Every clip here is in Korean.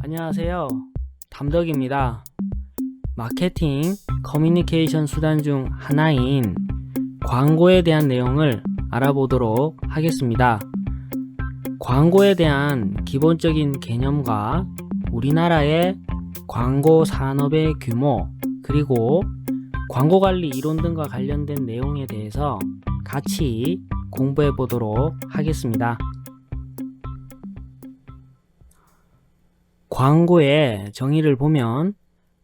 안녕하세요. 담덕입니다. 마케팅, 커뮤니케이션 수단 중 하나인 광고에 대한 내용을 알아보도록 하겠습니다. 광고에 대한 기본적인 개념과 우리나라의 광고 산업의 규모, 그리고 광고 관리 이론 등과 관련된 내용에 대해서 같이 공부해 보도록 하겠습니다. 광고의 정의를 보면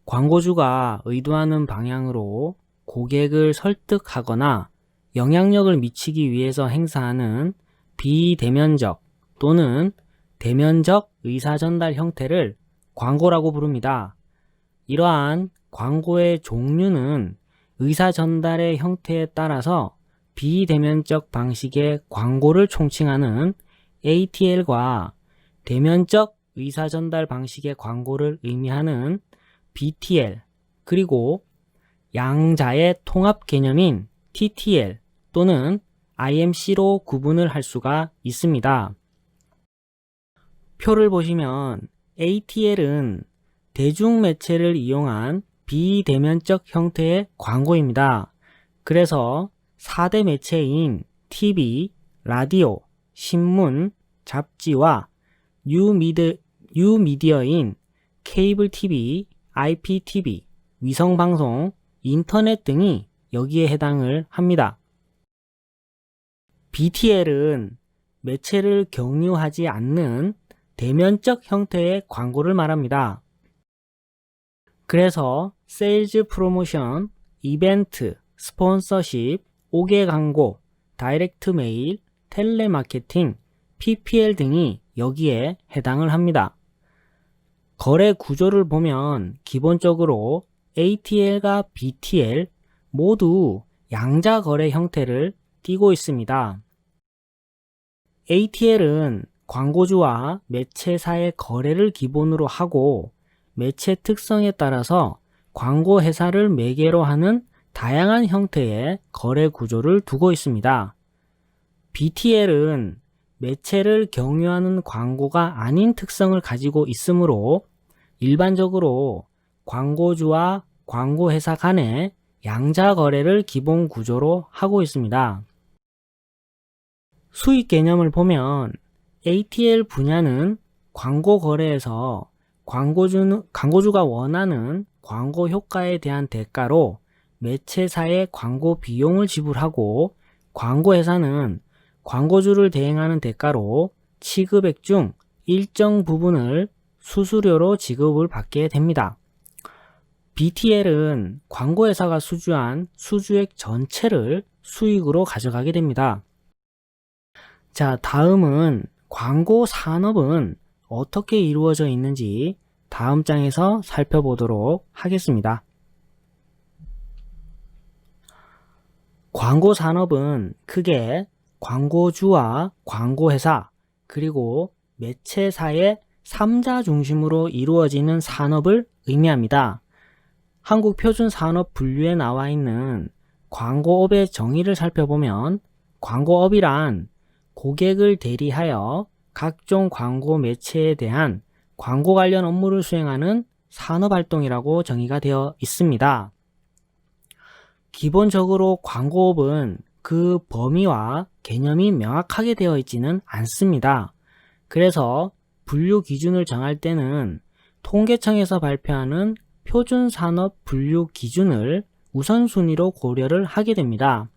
광고주가 의도하는 방향으로 고객을 설득하거나 영향력을 미치기 위해서 행사하는 비대면적 또는 대면적 의사전달 형태를 광고라고 부릅니다. 이러한 광고의 종류는 의사전달의 형태에 따라서 비대면적 방식의 광고를 총칭하는 ATL과 대면적 의사전달 방식의 광고를 의미하는 BTL, 그리고 양자의 통합 개념인 TTL 또는 IMC로 구분을 할 수가 있습니다. 표를 보시면 ATL은 대중매체를 이용한 비대면적 형태의 광고입니다. 그래서 4대 매체인 TV, 라디오, 신문, 잡지와 뉴미디어인 케이블 TV, IPTV, 위성방송, 인터넷 등이 여기에 해당을 합니다. BTL은 매체를 경유하지 않는 대면적 형태의 광고를 말합니다. 그래서 세일즈 프로모션, 이벤트, 스폰서십, 5개 광고, 다이렉트 메일, 텔레마케팅, PPL 등이 여기에 해당을 합니다. 거래 구조를 보면 기본적으로 ATL과 BTL 모두 양자 거래 형태를 띠고 있습니다. ATL은 광고주와 매체사의 거래를 기본으로 하고 매체 특성에 따라서 광고 회사를 매개로 하는 다양한 형태의 거래 구조를 두고 있습니다. BTL은 매체를 경유하는 광고가 아닌 특성을 가지고 있으므로 일반적으로 광고주와 광고회사 간의 양자 거래를 기본 구조로 하고 있습니다. 수익 개념을 보면 ATL 분야는 광고 거래에서 광고주가 원하는 광고 효과에 대한 대가로 매체사의 광고 비용을 지불하고 광고회사는 광고주를 대행하는 대가로 취급액 중 일정 부분을 수수료로 지급을 받게 됩니다. BTL은 광고회사가 수주한 수주액 전체를 수익으로 가져가게 됩니다. 자, 다음은 광고 산업은 어떻게 이루어져 있는지 다음 장에서 살펴보도록 하겠습니다. 광고 산업은 크게 광고주와 광고회사 그리고 매체사의 3자 중심으로 이루어지는 산업을 의미합니다. 한국표준산업 분류에 나와 있는 광고업의 정의를 살펴보면 광고업이란 고객을 대리하여 각종 광고 매체에 대한 광고 관련 업무를 수행하는 산업활동이라고 정의가 되어 있습니다. 기본적으로 광고업은 그 범위와 개념이 명확하게 되어 있지는 않습니다. 그래서 분류 기준을 정할 때는 통계청에서 발표하는 표준산업 분류 기준을 우선순위로 고려를 하게 됩니다.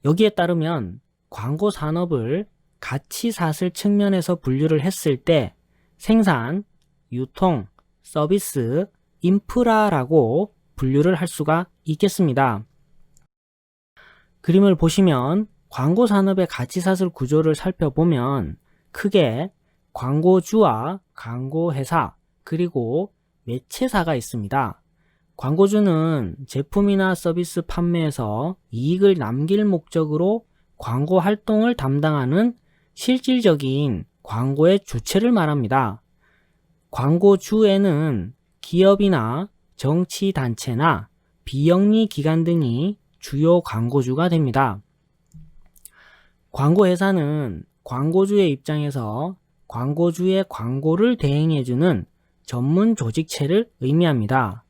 여기에 따르면 광고 산업을 가치사슬 측면에서 분류를 했을 때 생산, 유통, 서비스, 인프라라고 분류를 할 수가 있겠습니다. 그림을 보시면 광고 산업의 가치사슬 구조를 살펴보면 크게 광고주와 광고회사 그리고 매체사가 있습니다. 광고주는 제품이나 서비스 판매에서 이익을 남길 목적으로 광고 활동을 담당하는 실질적인 광고의 주체를 말합니다. 광고주에는 기업이나 정치단체나 비영리 기관 등이 주요 광고주가 됩니다. 광고회사는 광고주의 입장에서 광고주의 광고를 대행해주는 전문 조직체를 의미합니다.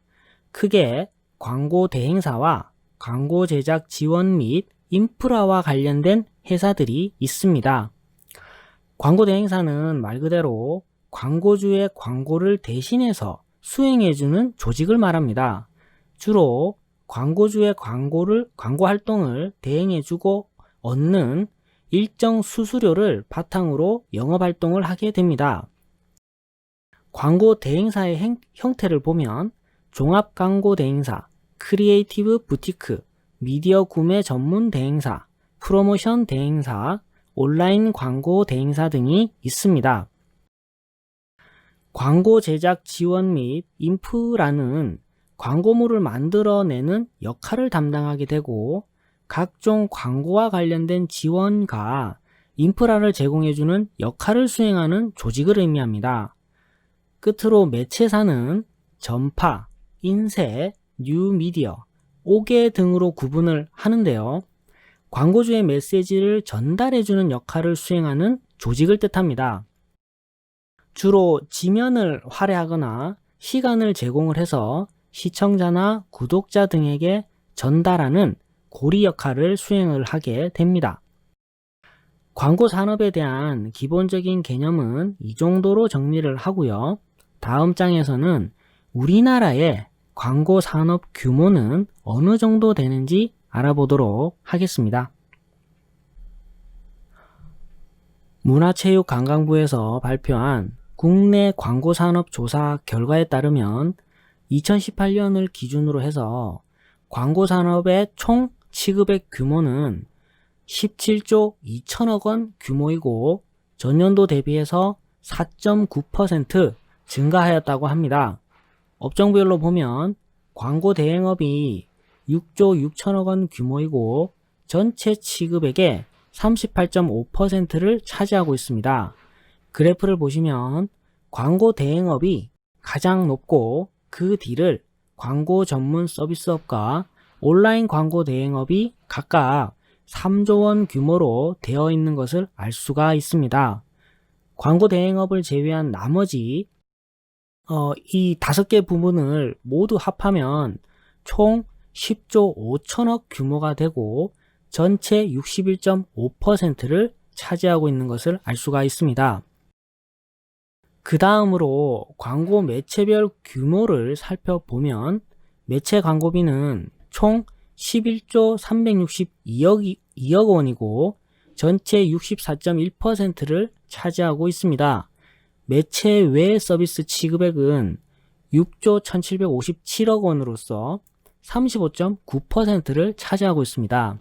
크게 광고 대행사와 광고 제작 지원 및 인프라와 관련된 회사들이 있습니다. 광고 대행사는 말 그대로 광고주의 광고를 대신해서 수행해주는 조직을 말합니다. 주로 광고주의 광고 활동을 대행해주고 얻는 일정 수수료를 바탕으로 영업활동을 하게 됩니다. 광고 대행사의 형태를 보면 종합광고 대행사, 크리에이티브 부티크, 미디어 구매 전문 대행사, 프로모션 대행사, 온라인 광고 대행사 등이 있습니다. 광고 제작 지원 및 인프라는 광고물을 만들어내는 역할을 담당하게 되고 각종 광고와 관련된 지원과 인프라를 제공해주는 역할을 수행하는 조직을 의미합니다. 끝으로 매체사는 전파, 인쇄, 뉴미디어, 오개 등으로 구분을 하는데요. 광고주의 메시지를 전달해주는 역할을 수행하는 조직을 뜻합니다. 주로 지면을 할애하거나 시간을 제공을 해서 시청자나 구독자 등에게 전달하는 고리 역할을 수행을 하게 됩니다. 광고 산업에 대한 기본적인 개념은 이 정도로 정리를 하고요. 다음 장에서는 우리나라의 광고 산업 규모는 어느 정도 되는지 알아보도록 하겠습니다. 문화체육관광부에서 발표한 국내 광고산업 조사 결과에 따르면 2018년을 기준으로 해서 광고산업의 총 취급액 규모는 17조 2천억 원 규모이고 전년도 대비해서 4.9% 증가하였다고 합니다. 업종별로 보면 광고 대행업이 6조 6천억 원 규모이고 전체 취급액의 38.5%를 차지하고 있습니다. 그래프를 보시면 광고 대행업이 가장 높고 그 뒤를 광고 전문 서비스업과 온라인 광고 대행업이 각각 3조 원 규모로 되어 있는 것을 알 수가 있습니다. 광고 대행업을 제외한 나머지 이 5개 부분을 모두 합하면 총 10조 5천억 규모가 되고 전체 61.5%를 차지하고 있는 것을 알 수가 있습니다. 그 다음으로 광고 매체별 규모를 살펴보면 매체 광고비는 총 11조 362억 원이고 전체 64.1%를 차지하고 있습니다. 매체 외 서비스 취급액은 6조 1757억 원으로서 35.9%를 차지하고 있습니다.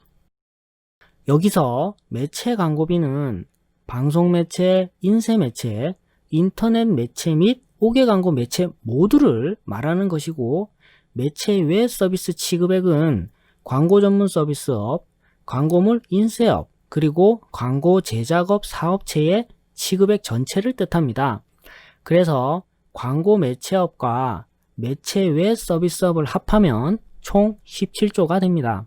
여기서 매체 광고비는 방송 매체, 인쇄 매체, 인터넷 매체 및 오개 광고 매체 모두를 말하는 것이고 매체 외 서비스 취급액은 광고 전문 서비스업, 광고물 인쇄업, 그리고 광고 제작업 사업체의 취급액 전체를 뜻합니다. 그래서 광고 매체업과 매체 외 서비스업을 합하면 총 17조가 됩니다.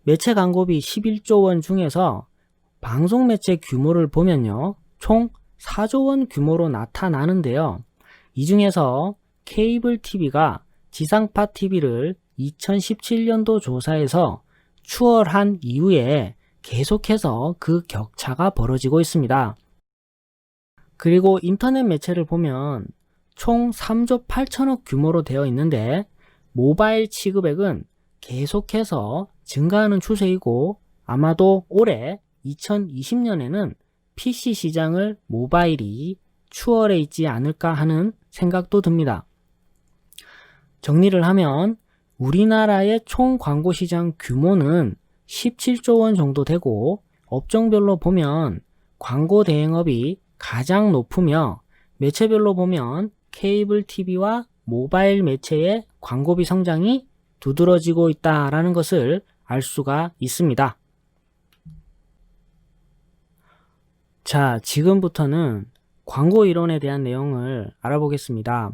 매체 광고비 11조 원 중에서 방송 매체 규모를 보면요. 총 4조 원 규모로 나타나는데요. 이 중에서 케이블 TV가 지상파 TV를 2017년도 조사에서 추월한 이후에 계속해서 그 격차가 벌어지고 있습니다. 그리고 인터넷 매체를 보면 총 3조 8천억 규모로 되어 있는데 모바일 취급액은 계속해서 증가하는 추세이고 아마도 올해 2020년에는 PC 시장을 모바일이 추월해 있지 않을까 하는 생각도 듭니다. 정리를 하면 우리나라의 총 광고 시장 규모는 17조 원 정도 되고 업종별로 보면 광고 대행업이 가장 높으며 매체별로 보면 케이블 TV와 모바일 매체의 광고비 성장이 두드러지고 있다는 것을 알 수가 있습니다. 자, 지금부터는 광고 이론에 대한 내용을 알아보겠습니다.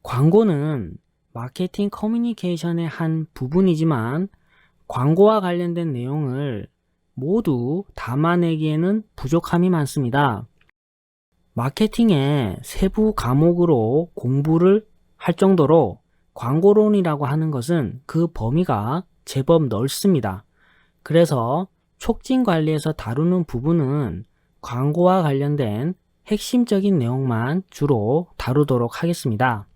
광고는 마케팅 커뮤니케이션의 한 부분이지만 광고와 관련된 내용을 모두 담아내기에는 부족함이 많습니다. 마케팅의 세부 과목으로 공부를 할 정도로 광고론이라고 하는 것은 그 범위가 제법 넓습니다. 그래서 촉진 관리에서 다루는 부분은 광고와 관련된 핵심적인 내용만 주로 다루도록 하겠습니다.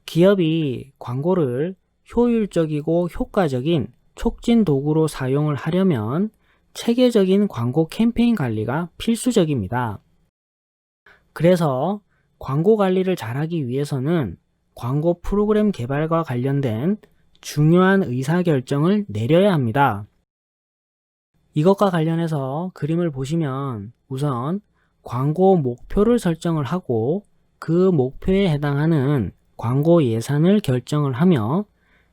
기업이 광고를 효율적이고 효과적인 촉진 도구로 사용을 하려면 체계적인 광고 캠페인 관리가 필수적입니다. 그래서 광고 관리를 잘하기 위해서는 광고 프로그램 개발과 관련된 중요한 의사결정을 내려야 합니다. 이것과 관련해서 그림을 보시면 우선 광고 목표를 설정을 하고 그 목표에 해당하는 광고 예산을 결정을 하며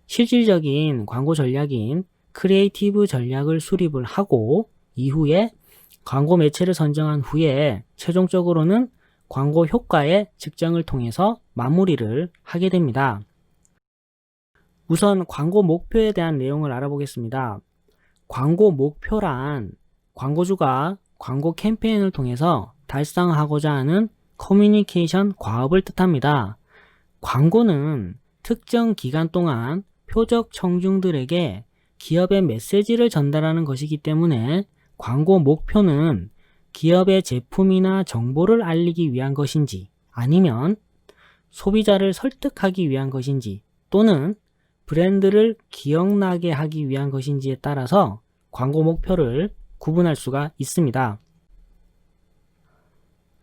실질적인 광고 전략인 크리에이티브 전략을 수립을 하고 이후에 광고 매체를 선정한 후에 최종적으로는 광고 효과의 측정을 통해서 마무리를 하게 됩니다. 우선 광고 목표에 대한 내용을 알아보겠습니다. 광고 목표란 광고주가 광고 캠페인을 통해서 달성하고자 하는 커뮤니케이션 과업을 뜻합니다. 광고는 특정 기간 동안 표적 청중들에게 기업의 메시지를 전달하는 것이기 때문에 광고 목표는 기업의 제품이나 정보를 알리기 위한 것인지 아니면 소비자를 설득하기 위한 것인지 또는 브랜드를 기억나게 하기 위한 것인지에 따라서 광고 목표를 구분할 수가 있습니다.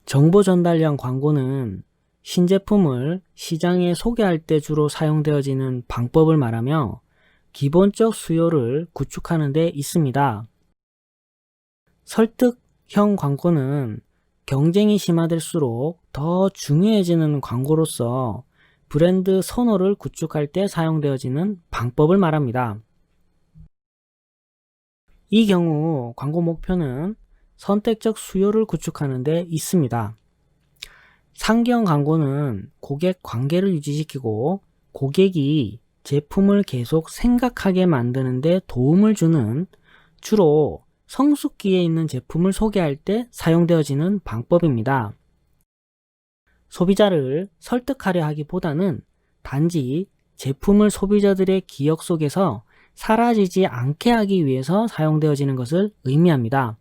정보 전달형 광고는 신제품을 시장에 소개할 때 주로 사용되어지는 방법을 말하며 기본적 수요를 구축하는 데 있습니다. 설득형 광고는 경쟁이 심화될수록 더 중요해지는 광고로서 브랜드 선호를 구축할 때 사용되어지는 방법을 말합니다. 이 경우 광고 목표는 선택적 수요를 구축하는 데 있습니다. 상경 광고는 고객 관계를 유지시키고 고객이 제품을 계속 생각하게 만드는 데 도움을 주는 주로 성숙기에 있는 제품을 소개할 때 사용되어지는 방법입니다. 소비자를 설득하려 하기보다는 단지 제품을 소비자들의 기억 속에서 사라지지 않게 하기 위해서 사용되어지는 것을 의미합니다.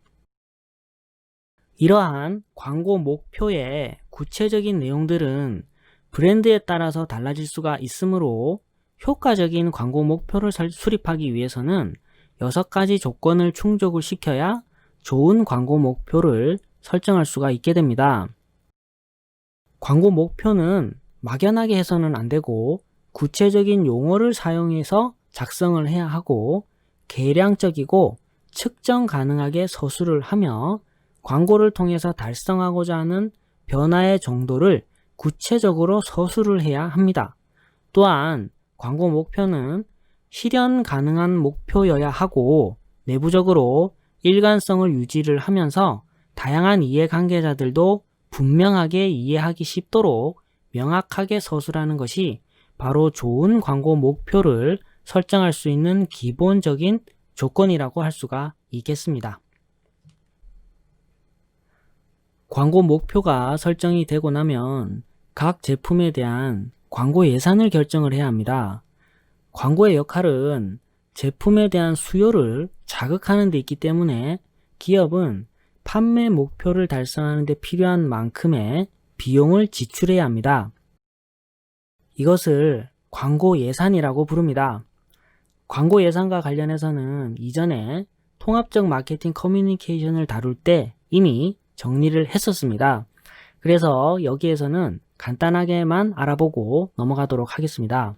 이러한 광고 목표의 구체적인 내용들은 브랜드에 따라서 달라질 수가 있으므로 효과적인 광고 목표를 수립하기 위해서는 6가지 조건을 충족을 시켜야 좋은 광고 목표를 설정할 수가 있게 됩니다. 광고 목표는 막연하게 해서는 안 되고 구체적인 용어를 사용해서 작성을 해야 하고 계량적이고 측정 가능하게 서술을 하며 광고를 통해서 달성하고자 하는 변화의 정도를 구체적으로 서술을 해야 합니다. 또한 광고 목표는 실현 가능한 목표여야 하고 내부적으로 일관성을 유지를 하면서 다양한 이해관계자들도 분명하게 이해하기 쉽도록 명확하게 서술하는 것이 바로 좋은 광고 목표를 설정할 수 있는 기본적인 조건이라고 할 수가 있겠습니다. 광고 목표가 설정이 되고 나면 각 제품에 대한 광고 예산을 결정을 해야 합니다. 광고의 역할은 제품에 대한 수요를 자극하는 데 있기 때문에 기업은 판매 목표를 달성하는 데 필요한 만큼의 비용을 지출해야 합니다. 이것을 광고 예산이라고 부릅니다. 광고 예산과 관련해서는 이전에 통합적 마케팅 커뮤니케이션을 다룰 때 이미 정리를 했었습니다. 그래서 여기에서는 간단하게만 알아보고 넘어가도록 하겠습니다.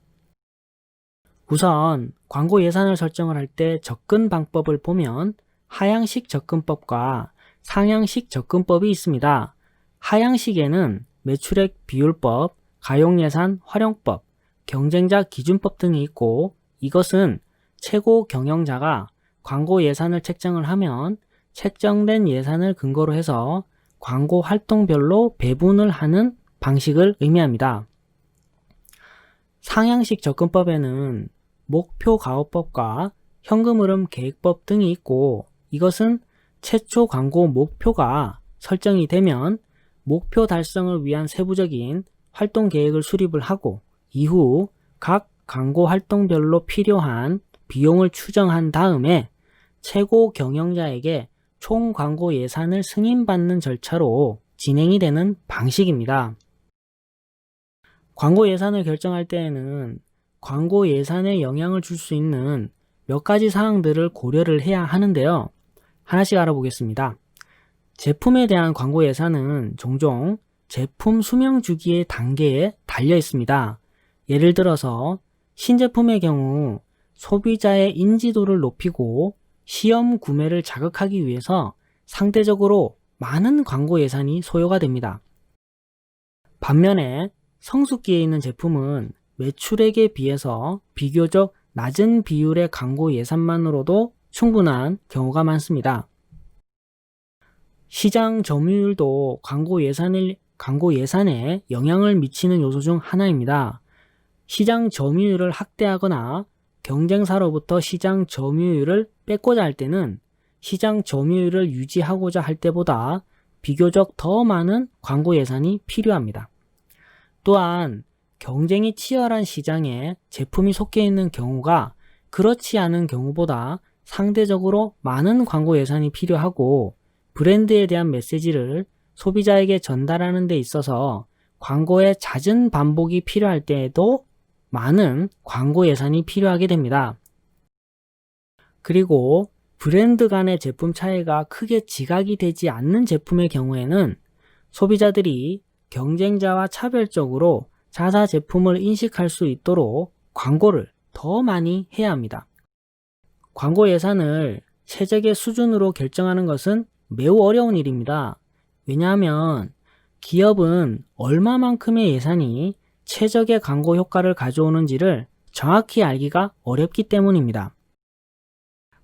우선 광고 예산을 설정을 할 때 접근 방법을 보면 하향식 접근법과 상향식 접근법이 있습니다. 하향식에는 매출액 비율법, 가용예산 활용법, 경쟁자 기준법 등이 있고 이것은 최고 경영자가 광고 예산을 책정을 하면 책정된 예산을 근거로 해서 광고 활동별로 배분을 하는 방식을 의미합니다. 상향식 접근법에는 목표 가업법과 현금 흐름 계획법 등이 있고 이것은 최초 광고 목표가 설정이 되면 목표 달성을 위한 세부적인 활동 계획을 수립을 하고 이후 각 광고 활동별로 필요한 비용을 추정한 다음에 최고 경영자에게 총 광고 예산을 승인받는 절차로 진행이 되는 방식입니다. 광고 예산을 결정할 때에는 광고 예산에 영향을 줄 수 있는 몇 가지 사항들을 고려를 해야 하는데요. 하나씩 알아보겠습니다. 제품에 대한 광고 예산은 종종 제품 수명 주기의 단계에 달려 있습니다. 예를 들어서 신제품의 경우 소비자의 인지도를 높이고 시험 구매를 자극하기 위해서 상대적으로 많은 광고 예산이 소요가 됩니다. 반면에 성숙기에 있는 제품은 매출액에 비해서 비교적 낮은 비율의 광고 예산만으로도 충분한 경우가 많습니다. 시장 점유율도 광고 예산에 영향을 미치는 요소 중 하나입니다. 시장 점유율을 확대하거나 경쟁사로부터 시장 점유율을 뺏고자 할 때는 시장 점유율을 유지하고자 할 때보다 비교적 더 많은 광고 예산이 필요합니다. 또한 경쟁이 치열한 시장에 제품이 속해 있는 경우가 그렇지 않은 경우보다 상대적으로 많은 광고 예산이 필요하고 브랜드에 대한 메시지를 소비자에게 전달하는 데 있어서 광고의 잦은 반복이 필요할 때에도 많은 광고 예산이 필요하게 됩니다. 그리고 브랜드 간의 제품 차이가 크게 지각이 되지 않는 제품의 경우에는 소비자들이 경쟁자와 차별적으로 자사 제품을 인식할 수 있도록 광고를 더 많이 해야 합니다. 광고 예산을 최적의 수준으로 결정하는 것은 매우 어려운 일입니다. 왜냐하면 기업은 얼마만큼의 예산이 최적의 광고 효과를 가져오는지를 정확히 알기가 어렵기 때문입니다.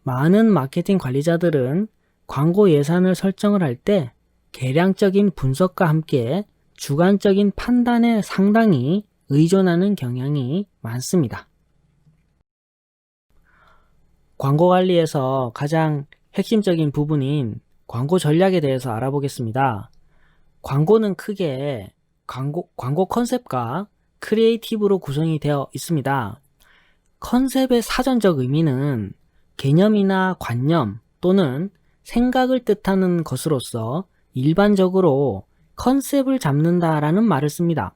많은 마케팅 관리자들은 광고 예산을 설정을 할 때 계량적인 분석과 함께 주관적인 판단에 상당히 의존하는 경향이 많습니다. 광고 관리에서 가장 핵심적인 부분인 광고 전략에 대해서 알아보겠습니다. 광고는 크게 광고 컨셉과 크리에이티브로 구성이 되어 있습니다. 컨셉의 사전적 의미는 개념이나 관념 또는 생각을 뜻하는 것으로서 일반적으로 컨셉을 잡는다라는 말을 씁니다.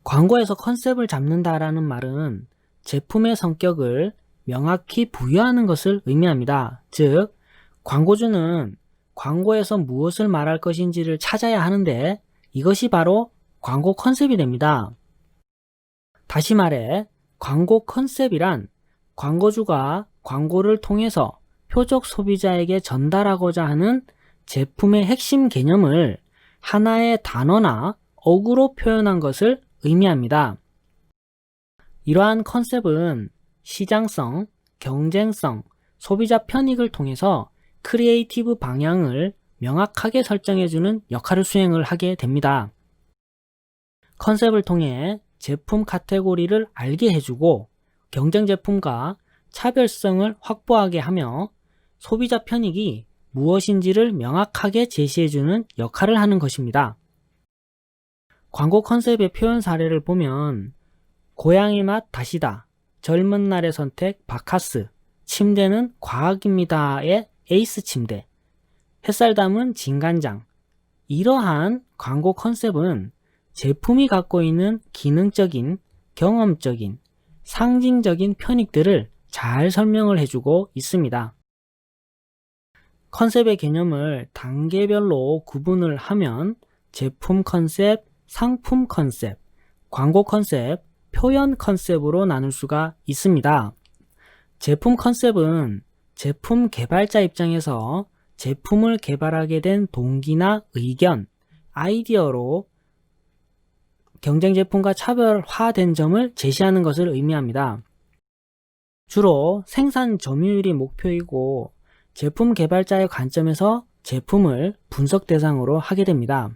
광고에서 컨셉을 잡는다라는 말은 제품의 성격을 명확히 부여하는 것을 의미합니다. 즉, 광고주는 광고에서 무엇을 말할 것인지를 찾아야 하는데 이것이 바로 광고 컨셉이 됩니다. 다시 말해, 광고 컨셉이란 광고주가 광고를 통해서 표적 소비자에게 전달하고자 하는 제품의 핵심 개념을 하나의 단어나 어구로 표현한 것을 의미합니다. 이러한 컨셉은 시장성, 경쟁성, 소비자 편익을 통해서 크리에이티브 방향을 명확하게 설정해주는 역할을 수행을 하게 됩니다. 컨셉을 통해 제품 카테고리를 알게 해주고 경쟁 제품과 차별성을 확보하게 하며 소비자 편익이 무엇인지를 명확하게 제시해주는 역할을 하는 것입니다. 광고 컨셉의 표현 사례를 보면 고양이 맛 다시다, 젊은 날의 선택 바카스, 침대는 과학입니다의 에이스 침대, 햇살 담은 진간장. 이러한 광고 컨셉은 제품이 갖고 있는 기능적인, 경험적인, 상징적인 편익들을 잘 설명을 해주고 있습니다. 컨셉의 개념을 단계별로 구분을 하면 제품 컨셉, 상품 컨셉, 광고 컨셉, 표현 컨셉으로 나눌 수가 있습니다. 제품 컨셉은 제품 개발자 입장에서 제품을 개발하게 된 동기나 의견, 아이디어로 경쟁 제품과 차별화된 점을 제시하는 것을 의미합니다. 주로 생산 점유율이 목표이고 제품 개발자의 관점에서 제품을 분석 대상으로 하게 됩니다.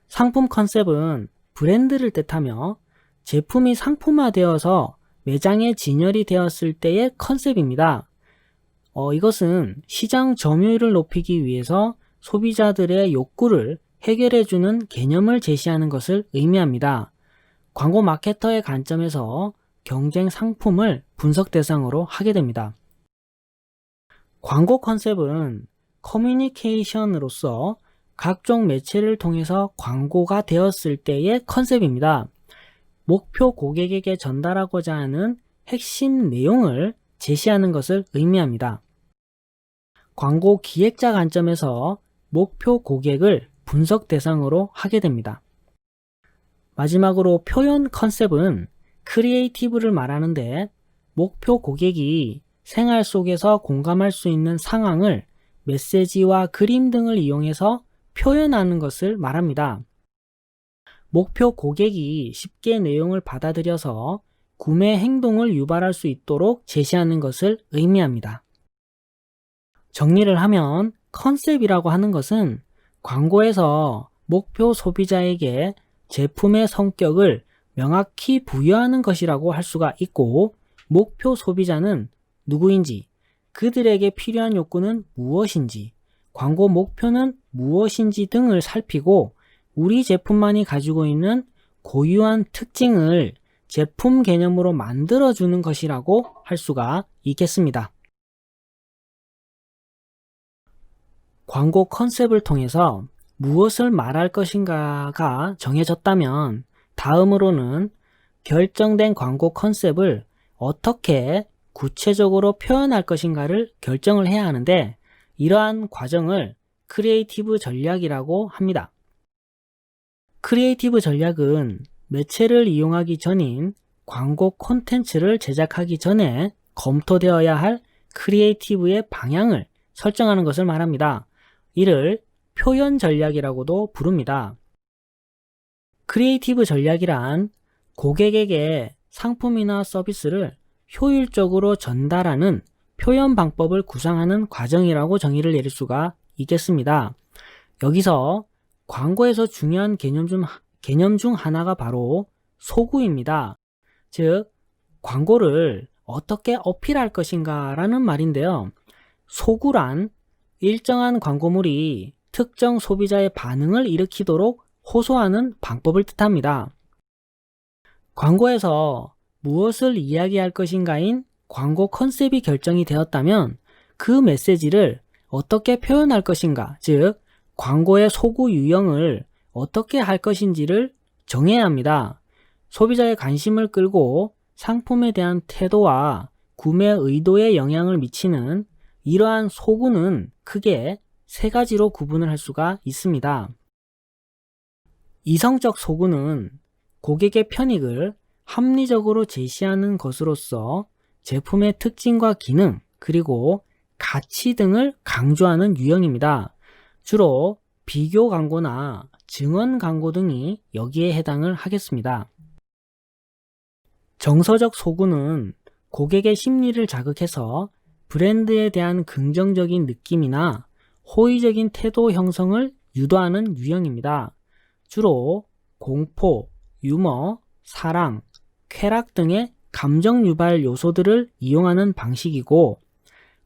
상품 컨셉은 브랜드를 뜻하며 제품이 상품화되어서 매장에 진열이 되었을 때의 컨셉입니다. 이것은 시장 점유율을 높이기 위해서 소비자들의 욕구를 해결해주는 개념을 제시하는 것을 의미합니다. 광고 마케터의 관점에서 경쟁 상품을 분석 대상으로 하게 됩니다. 광고 컨셉은 커뮤니케이션으로서 각종 매체를 통해서 광고가 되었을 때의 컨셉입니다. 목표 고객에게 전달하고자 하는 핵심 내용을 제시하는 것을 의미합니다. 광고 기획자 관점에서 목표 고객을 분석 대상으로 하게 됩니다. 마지막으로 표현 컨셉은 크리에이티브를 말하는데 목표 고객이 생활 속에서 공감할 수 있는 상황을 메시지와 그림 등을 이용해서 표현하는 것을 말합니다. 목표 고객이 쉽게 내용을 받아들여서 구매 행동을 유발할 수 있도록 제시하는 것을 의미합니다. 정리를 하면 컨셉이라고 하는 것은 광고에서 목표 소비자에게 제품의 성격을 명확히 부여하는 것이라고 할 수가 있고, 목표 소비자는 누구인지, 그들에게 필요한 욕구는 무엇인지, 광고 목표는 무엇인지 등을 살피고 우리 제품만이 가지고 있는 고유한 특징을 제품 개념으로 만들어주는 것이라고 할 수가 있겠습니다. 광고 컨셉을 통해서 무엇을 말할 것인가가 정해졌다면 다음으로는 결정된 광고 컨셉을 어떻게 구체적으로 표현할 것인가를 결정을 해야 하는데, 이러한 과정을 크리에이티브 전략이라고 합니다. 크리에이티브 전략은 매체를 이용하기 전인 광고 콘텐츠를 제작하기 전에 검토되어야 할 크리에이티브의 방향을 설정하는 것을 말합니다. 이를 표현 전략이라고도 부릅니다. 크리에이티브 전략이란 고객에게 상품이나 서비스를 효율적으로 전달하는 표현 방법을 구상하는 과정이라고 정의를 내릴 수가 있겠습니다. 여기서 광고에서 중요한 개념 중 하나가 바로 소구입니다. 즉, 광고를 어떻게 어필할 것인가 라는 말인데요. 소구란 일정한 광고물이 특정 소비자의 반응을 일으키도록 호소하는 방법을 뜻합니다. 광고에서 무엇을 이야기할 것인가인 광고 컨셉이 결정이 되었다면 그 메시지를 어떻게 표현할 것인가, 즉 광고의 소구 유형을 어떻게 할 것인지를 정해야 합니다. 소비자의 관심을 끌고 상품에 대한 태도와 구매 의도에 영향을 미치는 이러한 소구는 크게 세 가지로 구분을 할 수가 있습니다. 이성적 소구는 고객의 편익을 합리적으로 제시하는 것으로서 제품의 특징과 기능, 그리고 가치 등을 강조하는 유형입니다. 주로 비교 광고나 증언 광고 등이 여기에 해당을 하겠습니다. 정서적 소구는 고객의 심리를 자극해서 브랜드에 대한 긍정적인 느낌이나 호의적인 태도 형성을 유도하는 유형입니다. 주로 공포, 유머, 사랑, 쾌락 등의 감정 유발 요소들을 이용하는 방식이고,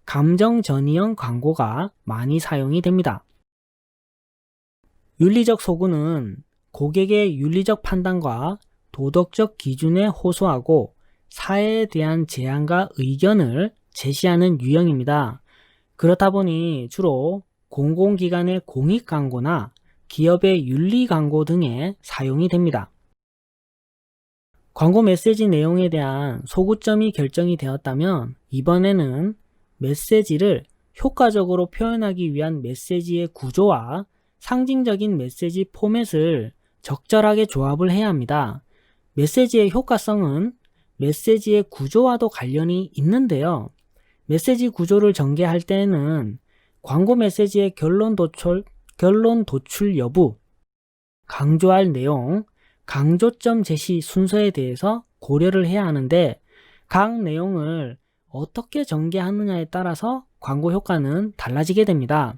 감정 전이형 광고가 많이 사용이 됩니다. 윤리적 소구는 고객의 윤리적 판단과 도덕적 기준에 호소하고 사회에 대한 제안과 의견을 제시하는 유형입니다. 그렇다 보니 주로 공공기관의 공익 광고나 기업의 윤리 광고 등에 사용이 됩니다. 광고 메시지 내용에 대한 소구점이 결정이 되었다면 이번에는 메시지를 효과적으로 표현하기 위한 메시지의 구조와 상징적인 메시지 포맷을 적절하게 조합을 해야 합니다. 메시지의 효과성은 메시지의 구조와도 관련이 있는데요. 메시지 구조를 전개할 때에는 광고 메시지의 결론 도출 여부, 강조할 내용, 강조점 제시 순서에 대해서 고려를 해야 하는데, 각 내용을 어떻게 전개하느냐에 따라서 광고 효과는 달라지게 됩니다.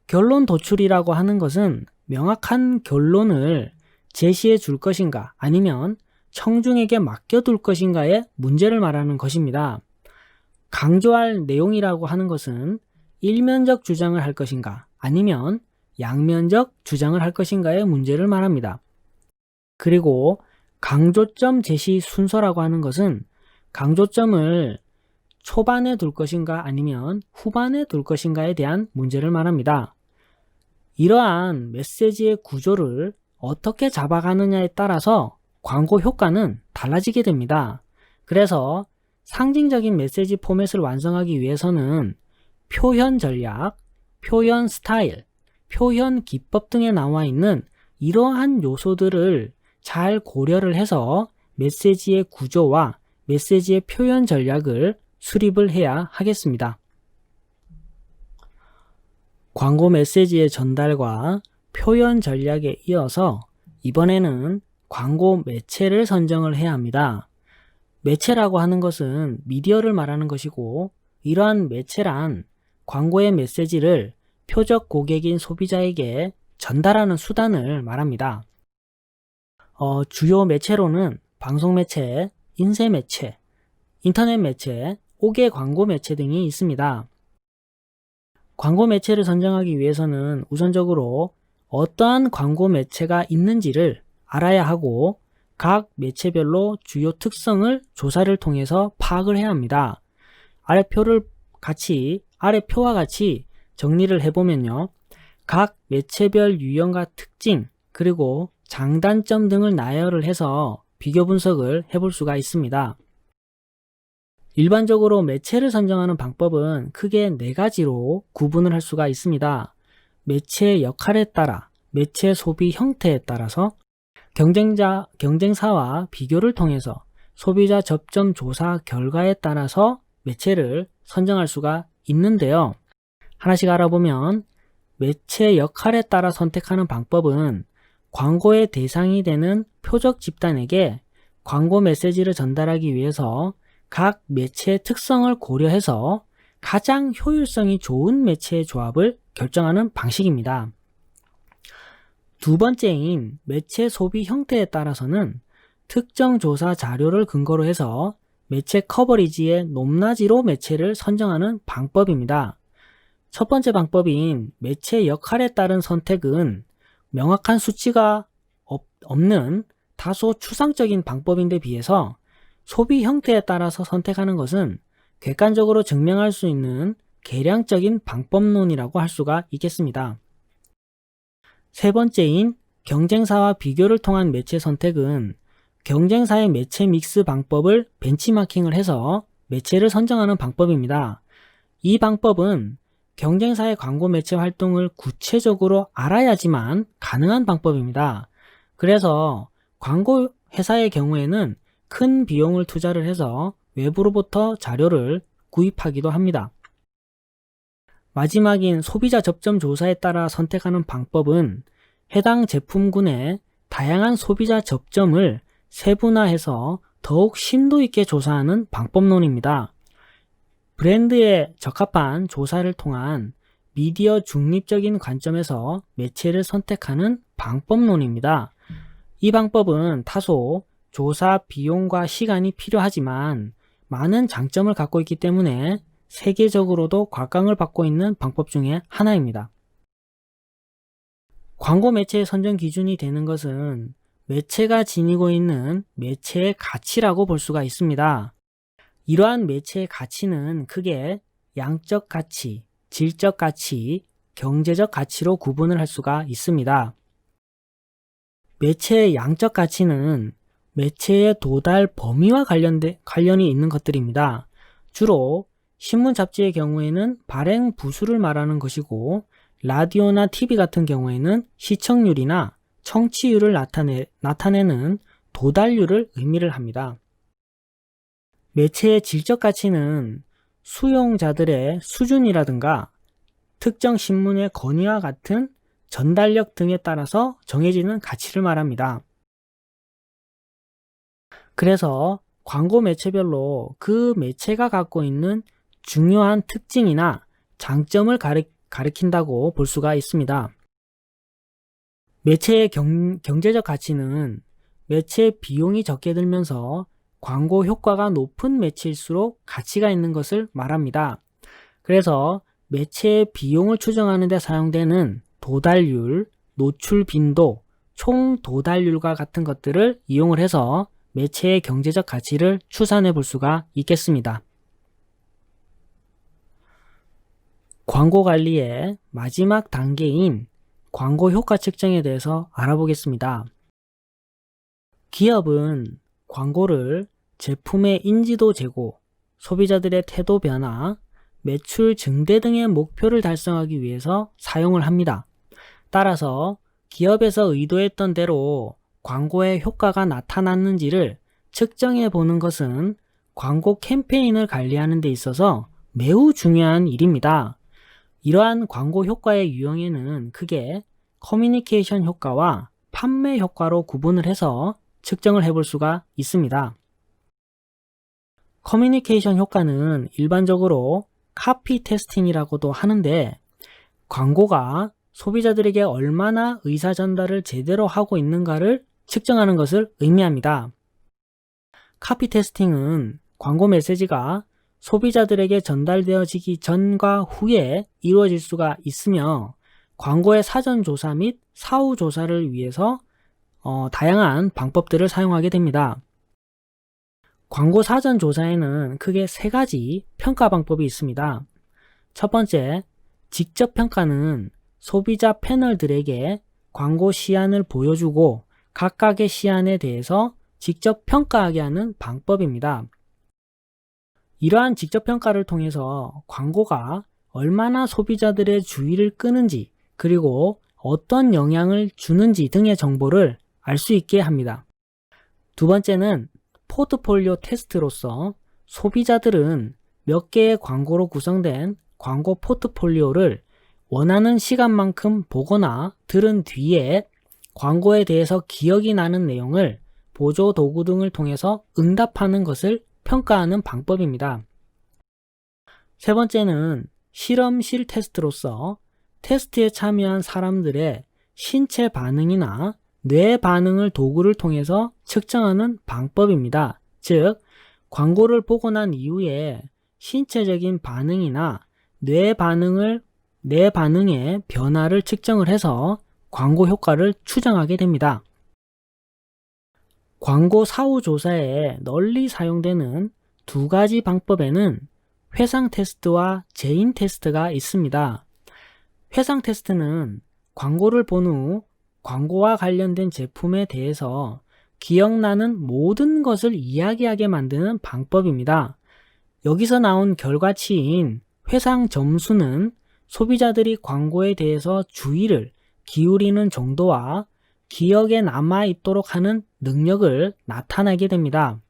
결론 도출이라고 하는 것은 명확한 결론을 제시해 줄 것인가 아니면 청중에게 맡겨둘 것인가의 문제를 말하는 것입니다. 강조할 내용이라고 하는 것은 일면적 주장을 할 것인가 아니면 양면적 주장을 할 것인가의 문제를 말합니다. 그리고 강조점 제시 순서라고 하는 것은 강조점을 초반에 둘 것인가 아니면 후반에 둘 것인가에 대한 문제를 말합니다. 이러한 메시지의 구조를 어떻게 잡아가느냐에 따라서 광고 효과는 달라지게 됩니다. 그래서 상징적인 메시지 포맷을 완성하기 위해서는 표현 전략, 표현 스타일, 표현 기법 등에 나와 있는 이러한 요소들을 잘 고려를 해서 메시지의 구조와 메시지의 표현 전략을 수립을 해야 하겠습니다. 광고 메시지의 전달과 표현 전략에 이어서 이번에는 광고 매체를 선정을 해야 합니다. 매체라고 하는 것은 미디어를 말하는 것이고 이러한 매체란 광고의 메시지를 표적 고객인 소비자에게 전달하는 수단을 말합니다. 주요 매체로는 방송 매체, 인쇄 매체, 인터넷 매체, 5개 광고 매체 등이 있습니다. 광고 매체를 선정하기 위해서는 우선적으로 어떠한 광고 매체가 있는지를 알아야 하고 각 매체별로 주요 특성을 조사를 통해서 파악을 해야 합니다. 아래 표와 같이 정리를 해보면요. 각 매체별 유형과 특징 그리고 장단점 등을 나열을 해서 비교 분석을 해볼 수가 있습니다. 일반적으로 매체를 선정하는 방법은 크게 4가지로 구분을 할 수가 있습니다. 매체의 역할에 따라, 매체 소비 형태에 따라서, 경쟁사와 비교를 통해서 소비자 접점 조사 결과에 따라서 매체를 선정할 수가 있는데요. 하나씩 알아보면 매체 역할에 따라 선택하는 방법은 광고의 대상이 되는 표적 집단에게 광고 메시지를 전달하기 위해서 각 매체의 특성을 고려해서 가장 효율성이 좋은 매체의 조합을 결정하는 방식입니다. 두 번째인 매체 소비 형태에 따라서는 특정 조사 자료를 근거로 해서 매체 커버리지의 높낮이로 매체를 선정하는 방법입니다. 첫 번째 방법인 매체 역할에 따른 선택은 명확한 수치가 없는 다소 추상적인 방법인데 비해서 소비 형태에 따라서 선택하는 것은 객관적으로 증명할 수 있는 계량적인 방법론이라고 할 수가 있겠습니다. 세 번째인 경쟁사와 비교를 통한 매체 선택은 경쟁사의 매체 믹스 방법을 벤치마킹을 해서 매체를 선정하는 방법입니다. 이 방법은 경쟁사의 광고 매체 활동을 구체적으로 알아야지만 가능한 방법입니다. 그래서 광고 회사의 경우에는 큰 비용을 투자를 해서 외부로부터 자료를 구입하기도 합니다. 마지막인 소비자 접점 조사에 따라 선택하는 방법은 해당 제품군의 다양한 소비자 접점을 세분화해서 더욱 심도 있게 조사하는 방법론입니다. 브랜드에 적합한 조사를 통한 미디어 중립적인 관점에서 매체를 선택하는 방법론입니다. 이 방법은 다소 조사 비용과 시간이 필요하지만 많은 장점을 갖고 있기 때문에 세계적으로도 곽광을 받고 있는 방법 중에 하나입니다. 광고 매체의 선정 기준이 되는 것은 매체가 지니고 있는 매체의 가치라고 볼 수가 있습니다. 이러한 매체의 가치는 크게 양적 가치, 질적 가치, 경제적 가치로 구분을 할 수가 있습니다. 매체의 양적 가치는 매체의 도달 범위와 관련이 있는 것들입니다. 주로 신문 잡지의 경우에는 발행 부수를 말하는 것이고 라디오나 TV 같은 경우에는 시청률이나 청취율을 나타내는 도달률을 의미를 합니다. 매체의 질적 가치는 수용자들의 수준이라든가 특정 신문의 권위와 같은 전달력 등에 따라서 정해지는 가치를 말합니다. 그래서 광고 매체별로 그 매체가 갖고 있는 중요한 특징이나 장점을 가리킨다고 볼 수가 있습니다. 매체의 경제적 가치는 매체 비용이 적게 들면서 광고 효과가 높은 매체일수록 가치가 있는 것을 말합니다. 그래서 매체의 비용을 추정하는 데 사용되는 도달률, 노출 빈도, 총 도달률과 같은 것들을 이용을 해서 매체의 경제적 가치를 추산해 볼 수가 있겠습니다. 광고 관리의 마지막 단계인 광고 효과 측정에 대해서 알아보겠습니다. 기업은 광고를 제품의 인지도 제고, 소비자들의 태도 변화, 매출 증대 등의 목표를 달성하기 위해서 사용을 합니다. 따라서 기업에서 의도했던 대로 광고의 효과가 나타났는지를 측정해 보는 것은 광고 캠페인을 관리하는 데 있어서 매우 중요한 일입니다. 이러한 광고 효과의 유형에는 크게 커뮤니케이션 효과와 판매 효과로 구분을 해서 측정을 해볼 수가 있습니다. 커뮤니케이션 효과는 일반적으로 카피 테스팅이라고도 하는데, 광고가 소비자들에게 얼마나 의사 전달을 제대로 하고 있는가를 측정하는 것을 의미합니다. 카피 테스팅은 광고 메시지가 소비자들에게 전달되어지기 전과 후에 이루어질 수가 있으며, 광고의 사전 조사 및 사후 조사를 위해서 다양한 방법들을 사용하게 됩니다. 광고 사전 조사에는 크게 3가지 평가 방법이 있습니다. 첫 번째, 직접 평가는 소비자 패널들에게 광고 시안을 보여주고 각각의 시안에 대해서 직접 평가하게 하는 방법입니다. 이러한 직접 평가를 통해서 광고가 얼마나 소비자들의 주의를 끄는지, 그리고 어떤 영향을 주는지 등의 정보를 알 수 있게 합니다. 두 번째는 포트폴리오 테스트로서 소비자들은 몇 개의 광고로 구성된 광고 포트폴리오를 원하는 시간만큼 보거나 들은 뒤에 광고에 대해서 기억이 나는 내용을 보조 도구 등을 통해서 응답하는 것을 평가하는 방법입니다. 세 번째는 실험실 테스트로서 테스트에 참여한 사람들의 신체 반응이나 뇌 반응을 도구를 통해서 측정하는 방법입니다. 즉, 광고를 보고 난 이후에 신체적인 반응이나 뇌 반응의 변화를 측정을 해서 광고 효과를 추정하게 됩니다. 광고 사후 조사에 널리 사용되는 2가지 방법에는 회상 테스트와 재인 테스트가 있습니다. 회상 테스트는 광고를 본 후 광고와 관련된 제품에 대해서 기억나는 모든 것을 이야기하게 만드는 방법입니다. 여기서 나온 결과치인 회상 점수는 소비자들이 광고에 대해서 주의를 기울이는 정도와 기억에 남아있도록 하는 능력을 나타내게 됩니다.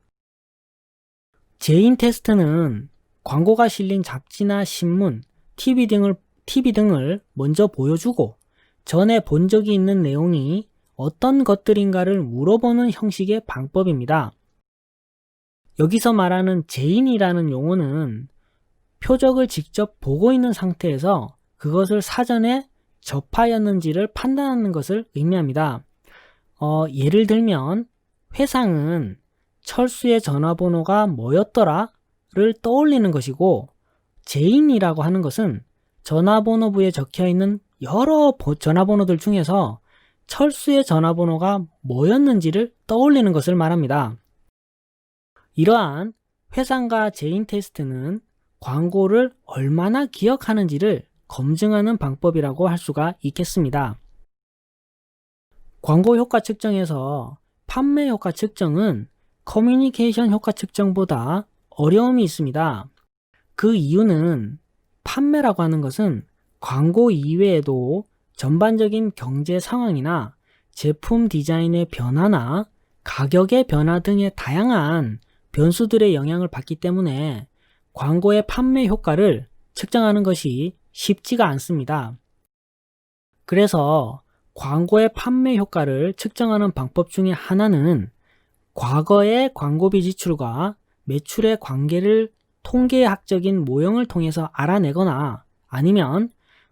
재인 테스트는 광고가 실린 잡지나 신문, TV 등을 먼저 보여주고 전에 본 적이 있는 내용이 어떤 것들인가를 물어보는 형식의 방법입니다. 여기서 말하는 재인이라는 용어는 표적을 직접 보고 있는 상태에서 그것을 사전에 접하였는지를 판단하는 것을 의미합니다. 예를 들면 회상은 철수의 전화번호가 뭐였더라를 떠올리는 것이고, 재인이라고 하는 것은 전화번호부에 적혀있는 여러 전화번호들 중에서 철수의 전화번호가 뭐였는지를 떠올리는 것을 말합니다. 이러한 회상과 재인 테스트는 광고를 얼마나 기억하는지를 검증하는 방법이라고 할 수가 있겠습니다. 광고 효과 측정에서 판매 효과 측정은 커뮤니케이션 효과 측정보다 어려움이 있습니다. 그 이유는 판매라고 하는 것은 광고 이외에도 전반적인 경제 상황이나 제품 디자인의 변화나 가격의 변화 등의 다양한 변수들의 영향을 받기 때문에 광고의 판매 효과를 측정하는 것이 쉽지가 않습니다. 그래서 광고의 판매 효과를 측정하는 방법 중에 하나는 과거의 광고비 지출과 매출의 관계를 통계학적인 모형을 통해서 알아내거나 아니면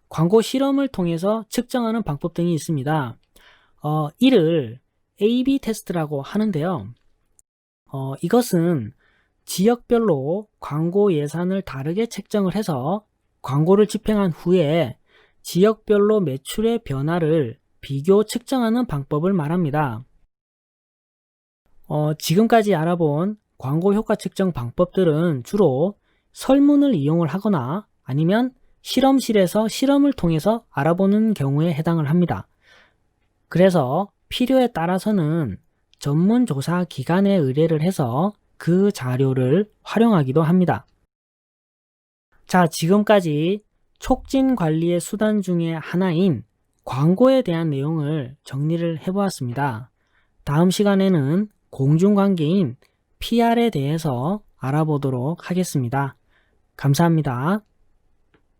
광고 실험을 통해서 측정하는 방법 등이 있습니다. 이를 A/B 테스트라고 하는데요. 이것은 지역별로 광고 예산을 다르게 책정을 해서 광고를 집행한 후에 지역별로 매출의 변화를 비교 측정하는 방법을 말합니다. 지금까지 알아본 광고 효과 측정 방법들은 주로 설문을 이용을 하거나 아니면 실험실에서 실험을 통해서 알아보는 경우에 해당을 합니다. 그래서 필요에 따라서는 전문 조사 기관에 의뢰를 해서 그 자료를 활용하기도 합니다. 자, 지금까지 촉진 관리의 수단 중에 하나인 광고에 대한 내용을 정리를 해보았습니다. 다음 시간에는 공중관계인 PR에 대해서 알아보도록 하겠습니다. 감사합니다.